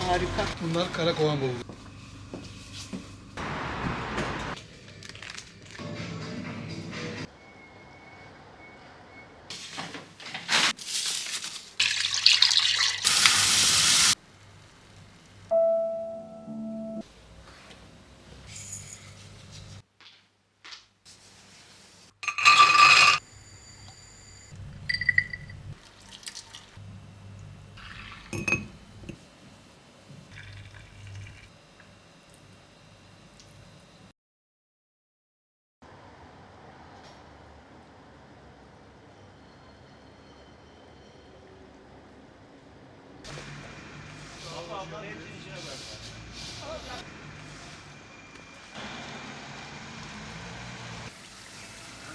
Harika. Bunlar karakovan bulgur.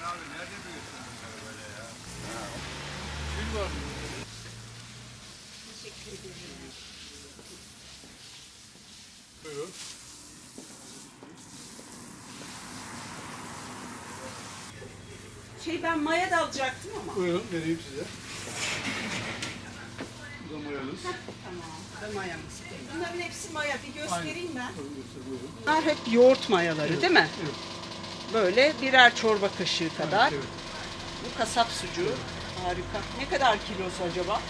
Abi nerede büyüyorsun bunları böyle ya? Gül var. Teşekkür ederim. Buyurun. Ben maya da alacaktım ama. Buyurun vereyim size. Bu da mayanız. Tamam. Bu da mayamız. Bunların hepsi maya. Bir göstereyim ben. Tabii göster, buyurun. Bunlar hep yoğurt mayaları değil mi? Evet. Böyle birer çorba kaşığı kadar. Evet. Bu kasap sucuğu. Harika. Ne kadar kilosu acaba?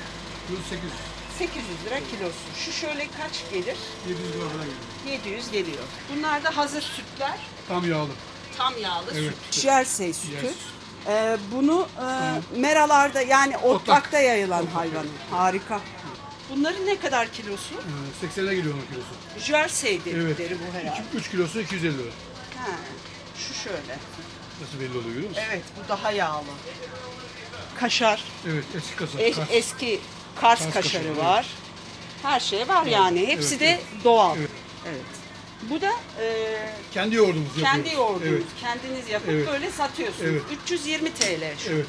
800. 800 lira kilosu. Şu şöyle kaç gelir? 700 lira falan geliyor. 700 geliyor. Bunlar da hazır sütler. Tam yağlı. Tam yağlı Evet. süt. Jersey sütü. Jersey. Bunu meralarda yani otlakta yayılan hayvanı. Harika. Bunların ne kadar kilosu? 80'e geliyor onun kilosu. Jersey dedikleri Evet. bu herhalde. 3 kilosu 250 lira. Ha, şu şöyle. Nasıl belli oluyor görüyor musun? Evet, bu daha yağlı. Kaşar, Evet, eski kasa. eski Kars Kars kaşarı kaşarı, var. Her şey var yani. Hepsi evet, de evet. doğal. Evet. Evet. Bu da Kendi yoğurdumuzu yapıyoruz. kendi yoğurdunuz. Evet. Kendiniz yapıp Evet. böyle satıyorsunuz. Evet. 320 TL şu. Evet.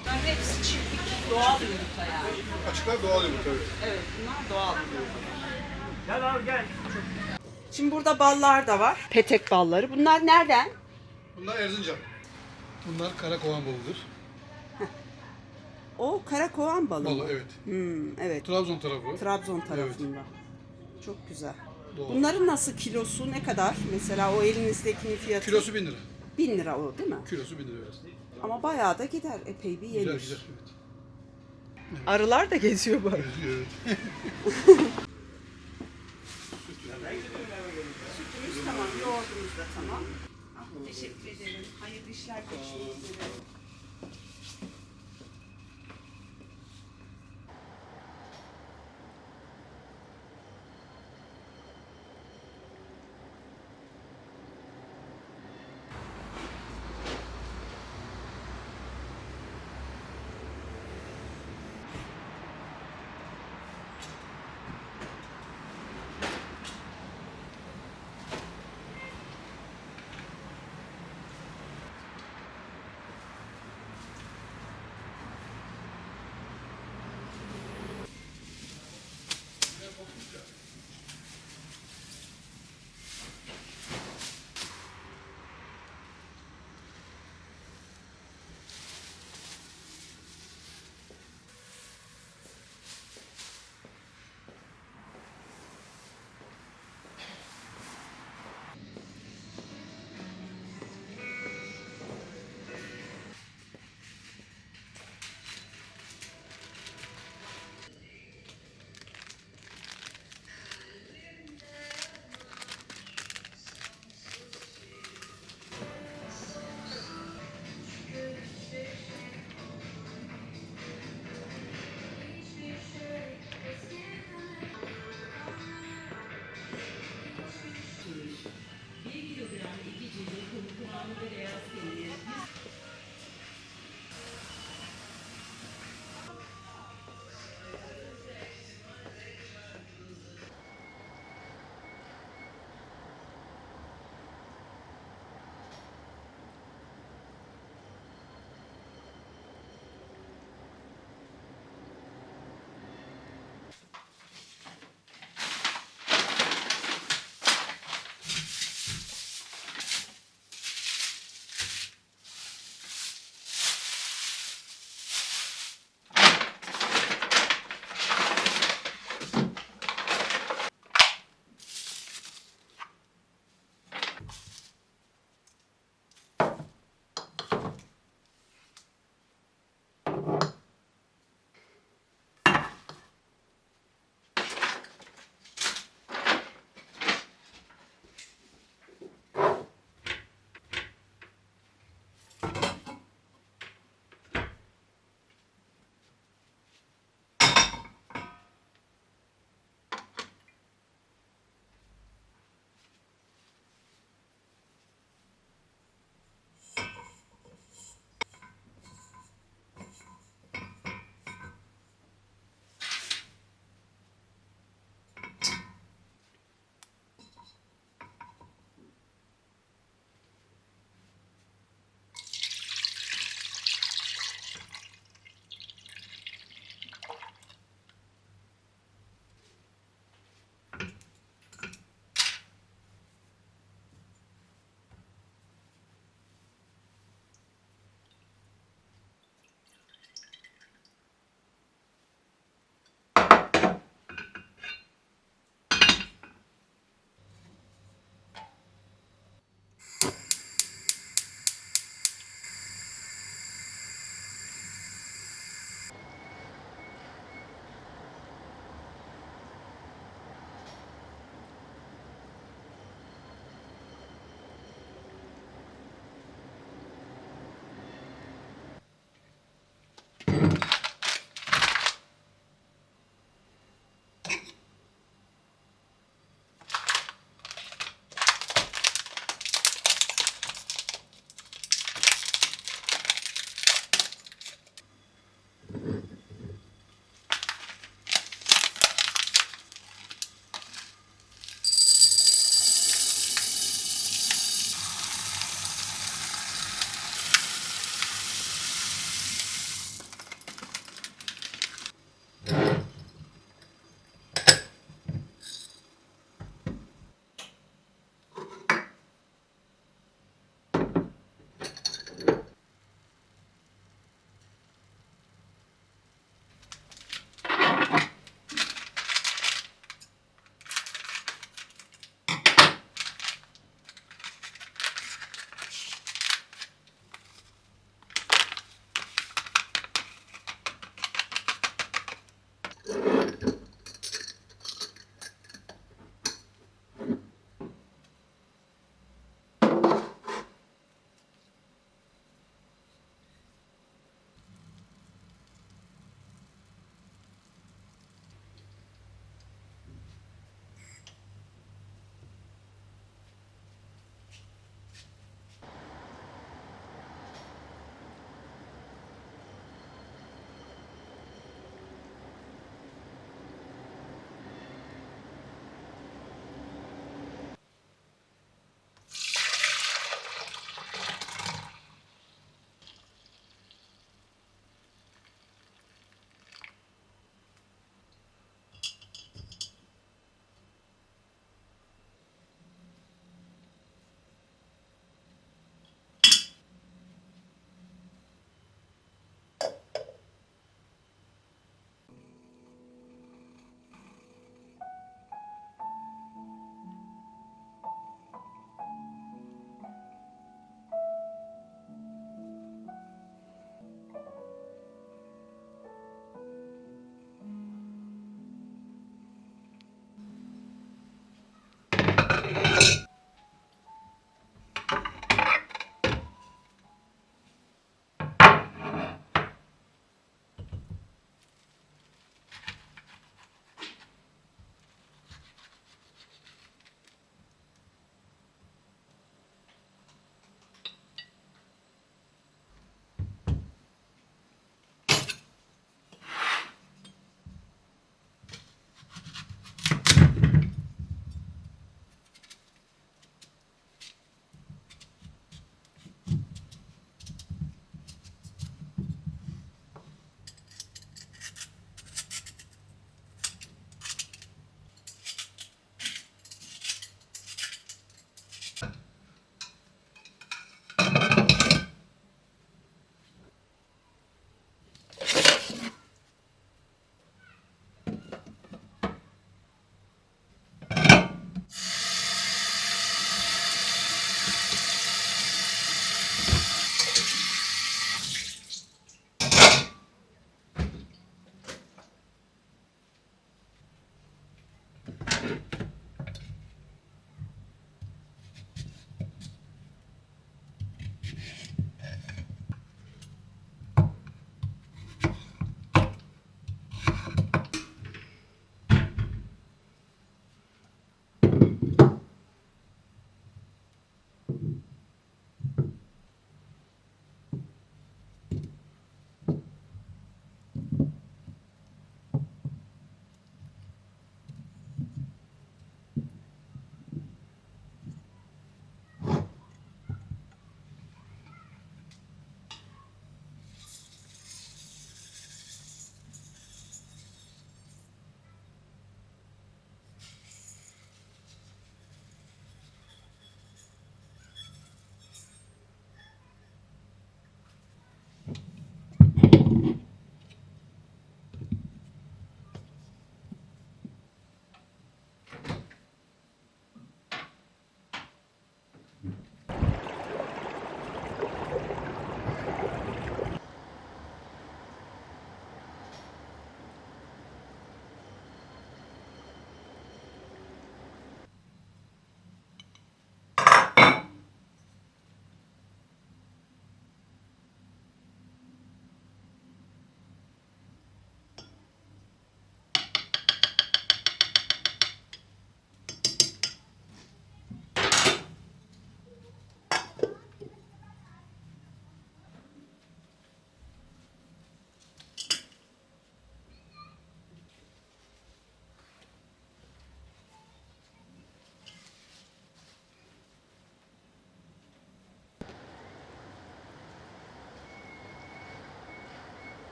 Bunların hepsi çiftlik, doğal yumurta yani. Açıklar doğal yumurta. Evet. Evet, bunlar doğal yumurta. Gel abi gel. Şimdi burada ballar da var. Petek balları. Bunlar nereden? Bunlar Erzincan. Bunlar karakovan bulgur. O karakovan balı mı? Balı evet. Evet. Trabzon tarafı. Trabzon tarafında. Çok güzel. Doğal. Bunların nasıl kilosu ne kadar? Mesela o elinizdekinin fiyatı Kilosu 1000 lira. 1000 lira o değil mi? Kilosu 1000 lira evet. Ama bayağı da gider. Epey bir yenir. Güzel güzel evet. Arılar da geziyor böyle. Evet. Sütümüz tamam, yoğurdumuz da tamam. Teşekkür ederim. Hayırlı işler görüşmek üzere.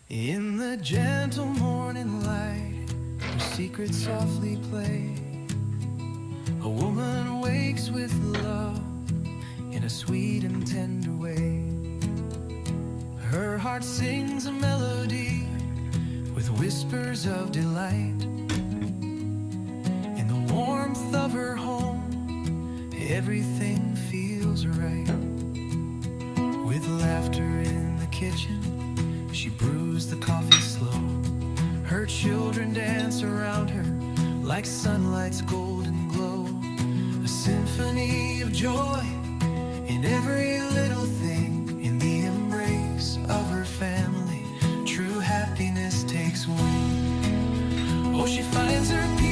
In the gentle morning light, where secrets softly play, a woman wakes with love in a sweet and tender way. Her heart sings a melody with whispers of delight. In the warmth of her home, everything feels right. With laughter in the kitchen, she brews the coffee slow. Her children dance around her like sunlight's golden glow. A symphony of joy in every little thing. In the embrace of her family, true happiness takes wing. Oh, she finds her